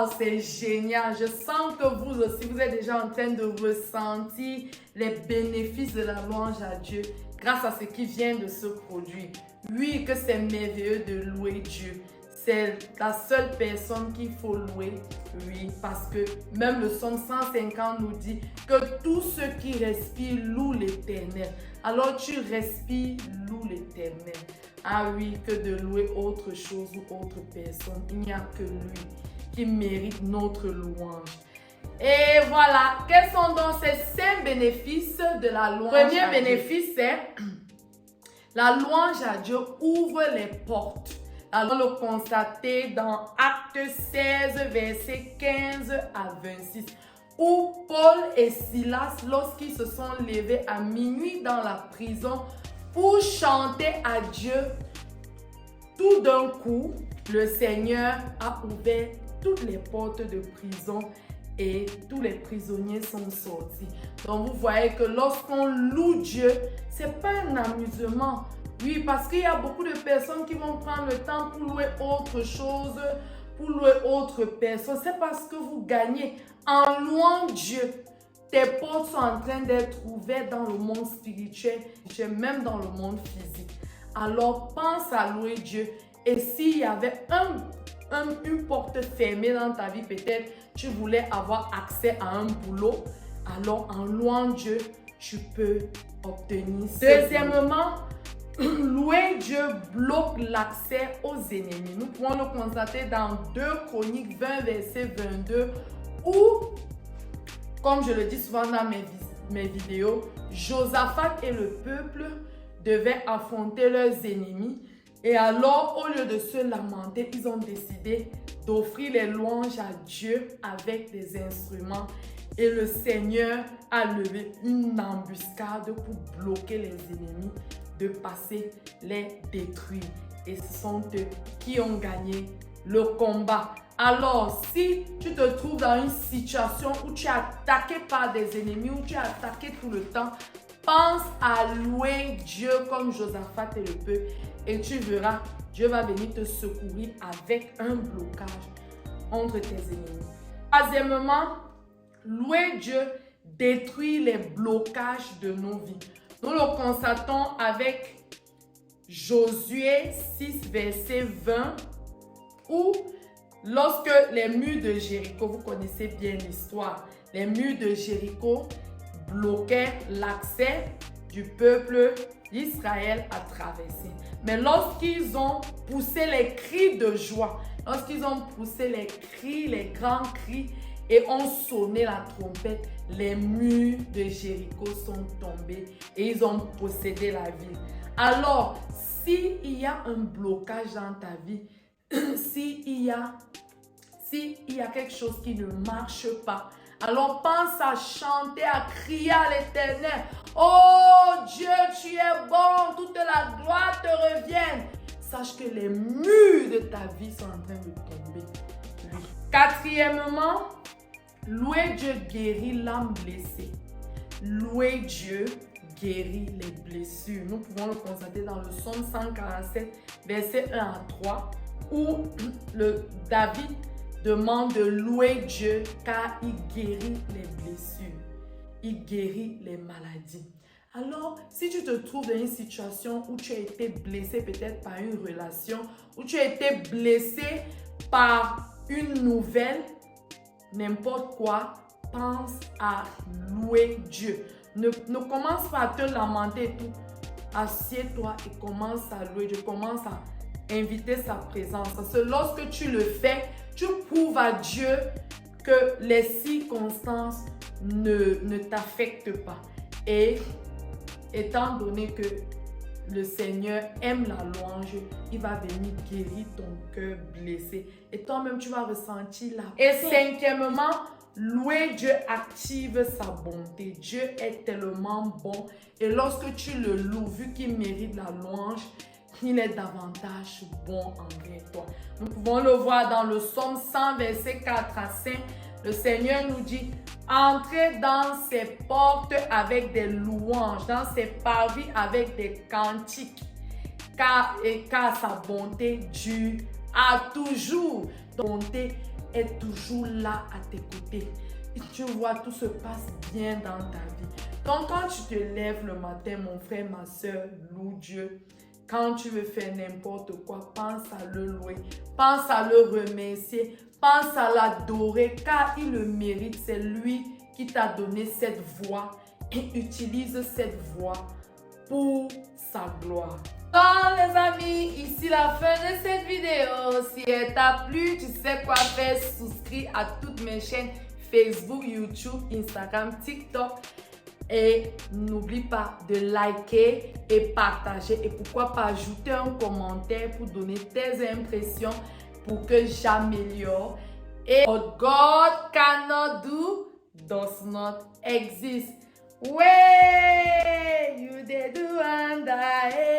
Waouh, c'est génial. Je sens que vous aussi, vous êtes déjà en train de ressentir les bénéfices de la louange à Dieu grâce à ce qui vient de se produire. Oui, que c'est merveilleux de louer Dieu. C'est la seule personne qu'il faut louer, oui, parce que même le psaume 150 nous dit que tous ceux qui respirent louent l'Éternel. Alors tu respires, loue l'Éternel. Ah oui, que de louer autre chose ou autre personne. Il n'y a que lui qui mérite notre louange. Et voilà, quels sont donc ces 5 bénéfices de la louange? Le premier bénéfice, c'est la louange à Dieu ouvre les portes. Allons le constater dans Actes 16, versets 15 à 26, où Paul et Silas, lorsqu'ils se sont levés à minuit dans la prison pour chanter à Dieu, tout d'un coup, le Seigneur a ouvert toutes les portes de prison et tous les prisonniers sont sortis. Donc vous voyez que lorsqu'on loue Dieu, ce n'est pas un amusement. Oui, parce qu'il y a beaucoup de personnes qui vont prendre le temps pour louer autre chose, pour louer autre personne. C'est parce que vous gagnez. En louant Dieu, tes portes sont en train d'être ouvertes dans le monde spirituel, même dans le monde physique. Alors, pense à louer Dieu. Et s'il y avait une porte fermée dans ta vie, peut-être tu voulais avoir accès à un boulot, alors en louant Dieu, tu peux obtenir ça. Deuxièmement, louer Dieu bloque l'accès aux ennemis. Nous pouvons le constater dans 2 Chroniques 20, verset 22, où, comme je le dis souvent dans mes vidéos, Josaphat et le peuple devaient affronter leurs ennemis. Et alors, au lieu de se lamenter, ils ont décidé d'offrir les louanges à Dieu avec des instruments. Et le Seigneur a levé une embuscade pour bloquer les ennemis de passer les détruire. Et ce sont eux qui ont gagné le combat. Alors, si tu te trouves dans une situation où tu es attaqué par des ennemis, où tu es attaqué tout le temps, pense à louer Dieu comme Josaphat et le peuple et tu verras, Dieu va venir te secourir avec un blocage entre tes ennemis. Troisièmement, louer Dieu détruit les blocages de nos vies. Nous le constatons avec Josué 6, verset 20, où lorsque les murs de Jéricho, vous connaissez bien l'histoire, les murs de Jéricho bloquaient l'accès du peuple d'Israël à traverser. Mais lorsqu'ils ont poussé les cris de joie, lorsqu'ils ont poussé les cris, les grands cris, et ont sonné la trompette, les murs de Jéricho sont tombés et ils ont possédé la ville. Alors, s'il y a un blocage dans ta vie, s'il y a quelque chose qui ne marche pas, alors pense à chanter, à crier à l'Éternel. Oh Dieu, tu es bon, toute la gloire te revienne. Sache que les murs de ta vie sont en train de tomber. Oui. Quatrièmement, louer Dieu guérit l'âme blessée. Louer Dieu guérit les blessures. Nous pouvons le constater dans le psaume 147, verset 1 à 3, où David demande de louer Dieu car il guérit les blessures. Il guérit les maladies. Alors, si tu te trouves dans une situation où tu as été blessé peut-être par une relation, où tu as été blessé par une nouvelle, n'importe quoi, pense à louer Dieu. Ne commence pas à te lamenter et tout. Assieds-toi et commence à louer Dieu. Commence à inviter sa présence. Parce que lorsque tu le fais, tu prouves à Dieu que les circonstances ne t'affectent pas. Et étant donné que le Seigneur aime la louange, il va venir guérir ton cœur blessé. Et toi-même, tu vas ressentir la paix. Et cinquièmement, louer Dieu active sa bonté. Dieu est tellement bon. Et lorsque tu le loues, vu qu'il mérite la louange, il est davantage bon envers toi. Nous pouvons le voir dans le psaume 100, verset 4 à 5. Le Seigneur nous dit, entrez dans ses portes avec des louanges, dans ses parvis avec des cantiques, car sa bonté dure à toujours. Donc, bonté est toujours là à tes côtés. Et tu vois, tout se passe bien dans ta vie. Donc, quand tu te lèves le matin, mon frère, ma soeur, loue Dieu. Quand tu veux faire n'importe quoi, pense à le louer, pense à le remercier, pense à l'adorer, car il le mérite. C'est lui qui t'a donné cette voix et utilise cette voix pour sa gloire. Donc les amis, ici la fin de cette vidéo. Si elle t'a plu, tu sais quoi faire. Souscris à toutes mes chaînes Facebook, YouTube, Instagram, TikTok. Et n'oublie pas de liker et partager. Et pourquoi pas ajouter un commentaire pour donner tes impressions pour que j'améliore. Et what God cannot do does not exist. Ouais, you did do and I